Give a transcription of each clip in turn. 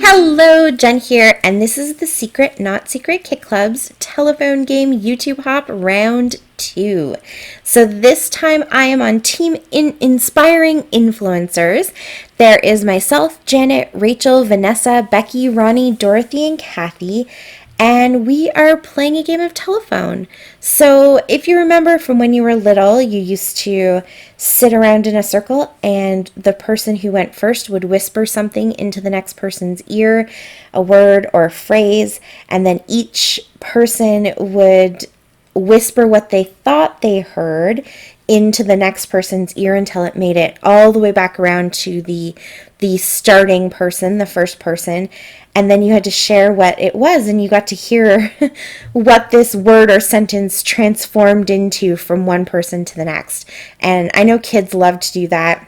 Hello, Jen here, and this is the Secret Not Secret Kit Club's telephone game YouTube Hop Round 2. So this time I am on Team Inspiring Influencers. There is myself, Janet, Rachel, Vanessa, Becky, Ronnie, Dorothy, and Kathy, and we are playing a game of telephone. So if you remember from when you were little, you used to sit around in a circle and the person who went first would whisper something into the next person's ear, a word or a phrase, and then each person would whisper what they thought they heard into the next person's ear until it made it all the way back around to the starting person, the first person, and then you had to share what it was, and you got to hear what this word or sentence transformed into from one person to the next. And I know kids love to do that.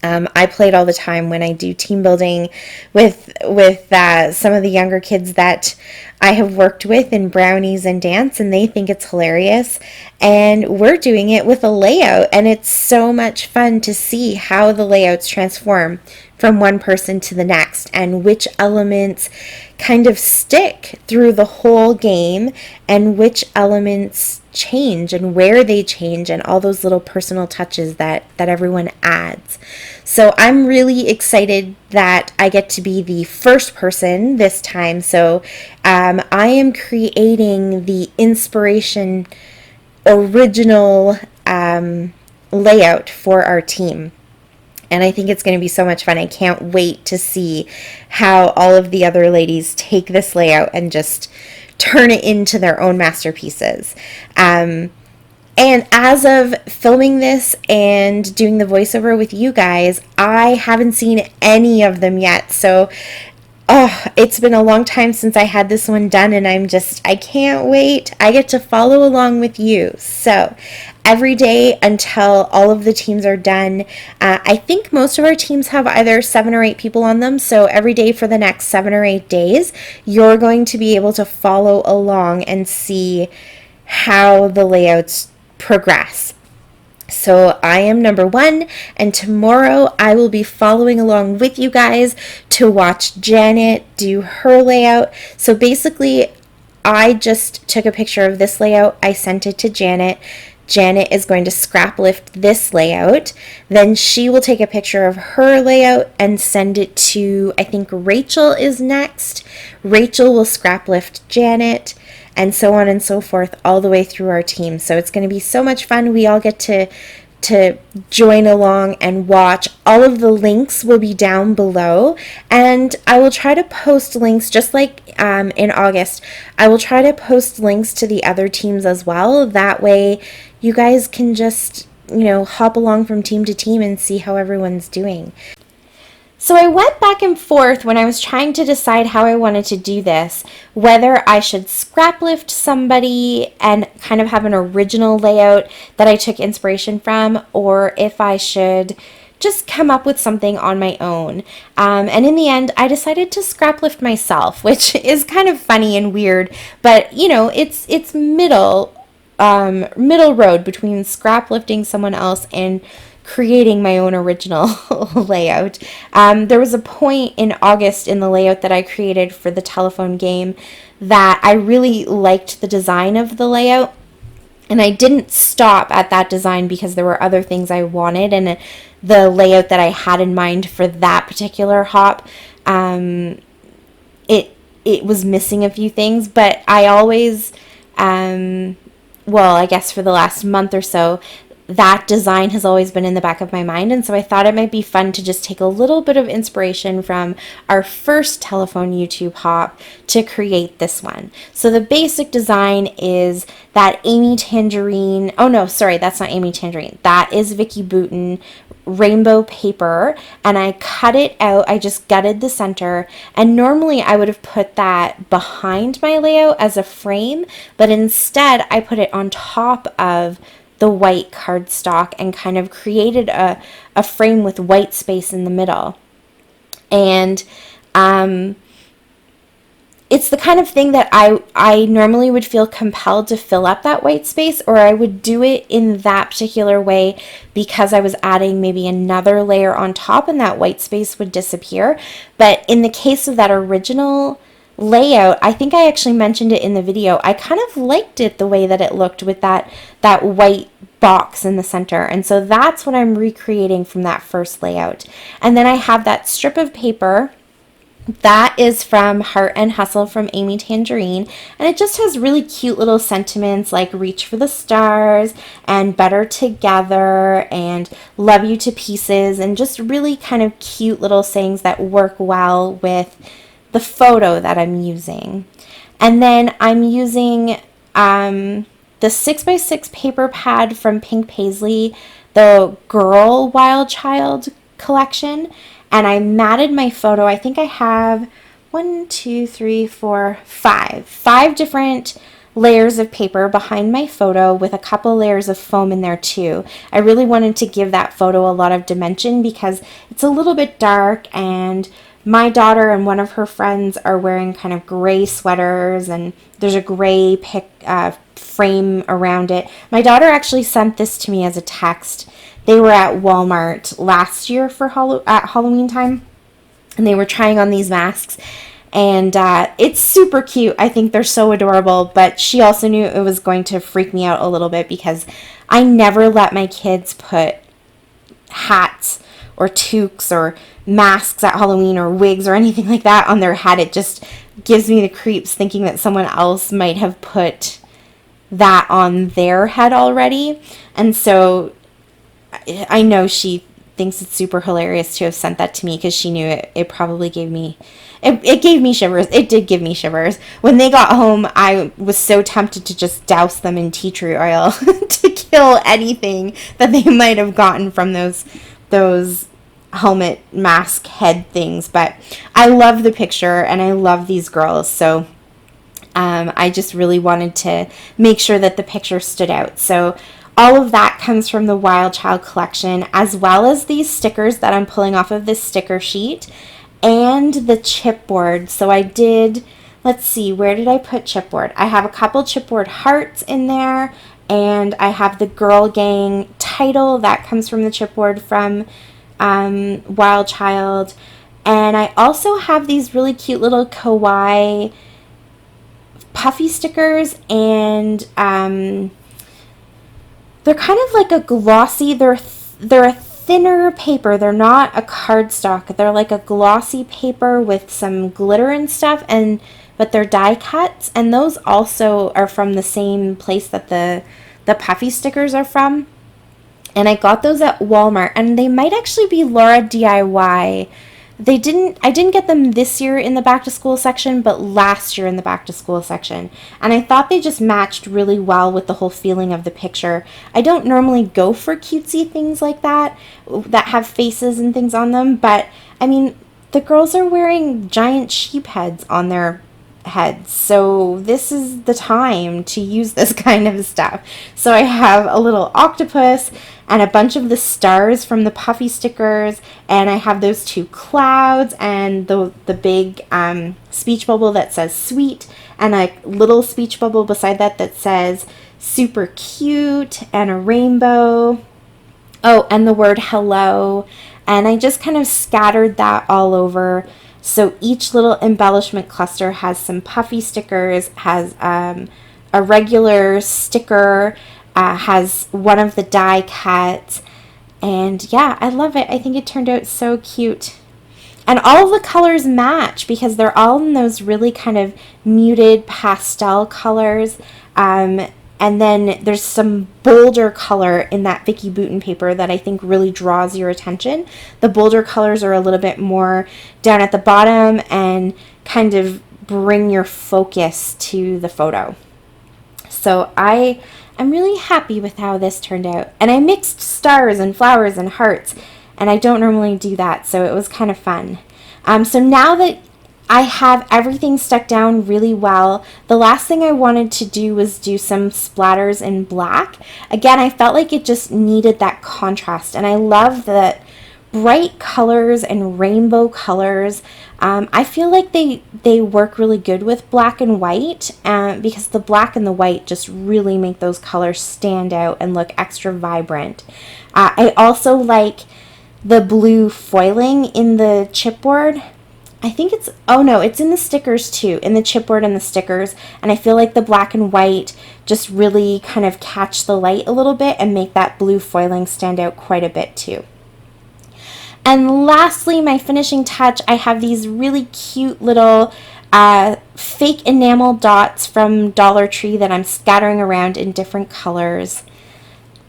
I play it all the time when I do team building with some of the younger kids that I have worked with in brownies and dance, and they think it's hilarious. And we're doing it with a layout, and it's so much fun to see how the layouts transform from one person to the next and which elements kind of stick through the whole game and which elements change and where they change and all those little personal touches that everyone adds. So I'm really excited that I get to be the first person this time. So I am creating the inspiration original layout for our team. And I think it's going to be so much fun. I can't wait to see how all of the other ladies take this layout and just turn it into their own masterpieces. And as of filming this and doing the voiceover with you guys, I haven't seen any of them yet. So it's been a long time since I had this one done, and I can't wait. I get to follow along with you. So every day until all of the teams are done, I think most of our teams have either 7 or 8 people on them. So every day for the next 7 or 8 days, you're going to be able to follow along and see how the layouts progress. So I am number 1, and tomorrow I will be following along with you guys to watch Janet do her layout. So basically, I just took a picture of this layout. I sent it to Janet. Janet is going to scrap lift this layout. Then she will take a picture of her layout and send it to, I think Rachel is next. Rachel will scrap lift Janet, and so on and so forth all the way through our team. So it's going to be so much fun. We all get to join along and watch. All of the links will be down below, and I will try to post links just like in August. I will try to post links to the other teams as well. That way you guys can just, hop along from team to team and see how everyone's doing. So I went back and forth when I was trying to decide how I wanted to do this, whether I should scrap lift somebody and kind of have an original layout that I took inspiration from, or if I should just come up with something on my own. And in the end, I decided to scrap lift myself, which is kind of funny and weird, but it's middle road between scrap lifting someone else and creating my own original layout. There was a point in August in the layout that I created for the telephone game that I really liked the design of the layout, and I didn't stop at that design because there were other things I wanted, and the layout that I had in mind for that particular hop, it was missing a few things, but I always, I guess for the last month or so, that design has always been in the back of my mind, and so I thought it might be fun to just take a little bit of inspiration from our first telephone YouTube hop to create this one. So the basic design is that Amy Tangerine, that's not Amy Tangerine, that is Vicky Bouton rainbow paper, and I cut it out. I just gutted the center, and normally I would have put that behind my layout as a frame, but instead I put it on top of the white cardstock and kind of created a frame with white space in the middle. And it's the kind of thing that I normally would feel compelled to fill up that white space, or I would do it in that particular way because I was adding maybe another layer on top and that white space would disappear. But in the case of that original layout, I think I actually mentioned it in the video, I kind of liked it the way that it looked with that white box in the center. And so that's what I'm recreating from that first layout. And then I have that strip of paper that is from Heart and Hustle from Amy Tangerine, and it just has really cute little sentiments like reach for the stars and better together and love you to pieces, and just really kind of cute little sayings that work well with the photo that I'm using. And then I'm using the 6x6 paper pad from Pink Paisley, the Girl Wild Child collection, and I matted my photo. I think I have 5 different layers of paper behind my photo with a couple layers of foam in there too. I really wanted to give that photo a lot of dimension because it's a little bit dark, and my daughter and one of her friends are wearing kind of gray sweaters, and there's a gray frame around it. My daughter actually sent this to me as a text. They were at Walmart last year for at Halloween time, and they were trying on these masks, and it's super cute. I think they're so adorable, but she also knew it was going to freak me out a little bit because I never let my kids put hats or toques or masks at Halloween or wigs or anything like that on their head. It just gives me the creeps thinking that someone else might have put that on their head already. And so I know she thinks it's super hilarious to have sent that to me because she knew it probably gave me, it gave me shivers. It did give me shivers. When they got home, I was so tempted to just douse them in tea tree oil to kill anything that they might have gotten from those helmet mask head things. But I love the picture and I love these girls, so I just really wanted to make sure that the picture stood out. So all of that comes from the Wild Child collection, as well as these stickers that I'm pulling off of this sticker sheet and the chipboard. So I did, let's see, where did I put chipboard? I have a couple chipboard hearts in there, and I have the Girl Gang title that comes from the chipboard from Wild Child. And I also have these really cute little kawaii puffy stickers, and they're kind of like a glossy, they're a thinner paper. They're not a cardstock. They're like a glossy paper with some glitter and stuff, but they're die cuts, and those also are from the same place that the puffy stickers are from. And I got those at Walmart, and they might actually be Laura DIY. I didn't get them this year in the back to school section, but last year in the back to school section. And I thought they just matched really well with the whole feeling of the picture. I don't normally go for cutesy things like that have faces and things on them, but I mean, the girls are wearing giant sheep heads on their heads, so this is the time to use this kind of stuff. So I have a little octopus and a bunch of the stars from the puffy stickers, and I have those 2 clouds and the big speech bubble that says sweet, and a little speech bubble beside that says super cute, and a rainbow. Oh, and the word hello. And I just kind of scattered that all over. So each little embellishment cluster has some puffy stickers, has a regular sticker, has one of the die cuts, and yeah, I love it. I think it turned out so cute. And all of the colors match because they're all in those really kind of muted pastel colors. And then there's some bolder color in that Vicky Bouton paper that I think really draws your attention. The bolder colors are a little bit more down at the bottom and kind of bring your focus to the photo. So I'm really happy with how this turned out. And I mixed stars and flowers and hearts, and I don't normally do that, so it was kind of fun. So now that I have everything stuck down really well, the last thing I wanted to do was do some splatters in black. Again, I felt like it just needed that contrast, and I love that bright colors and rainbow colors. I feel like they work really good with black and white because the black and the white just really make those colors stand out and look extra vibrant. I also like the blue foiling in the chipboard. I think it's, oh no, it's in the stickers too, in the chipboard and the stickers. And I feel like the black and white just really kind of catch the light a little bit and make that blue foiling stand out quite a bit too. And lastly, my finishing touch, I have these really cute little fake enamel dots from Dollar Tree that I'm scattering around in different colors.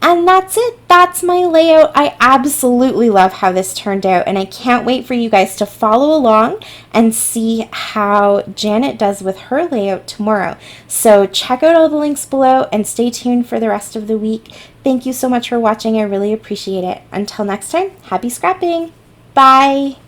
And that's it. That's my layout. I absolutely love how this turned out, and I can't wait for you guys to follow along and see how Janet does with her layout tomorrow. So check out all the links below and stay tuned for the rest of the week. Thank you so much for watching. I really appreciate it. Until next time, happy scrapping. Bye.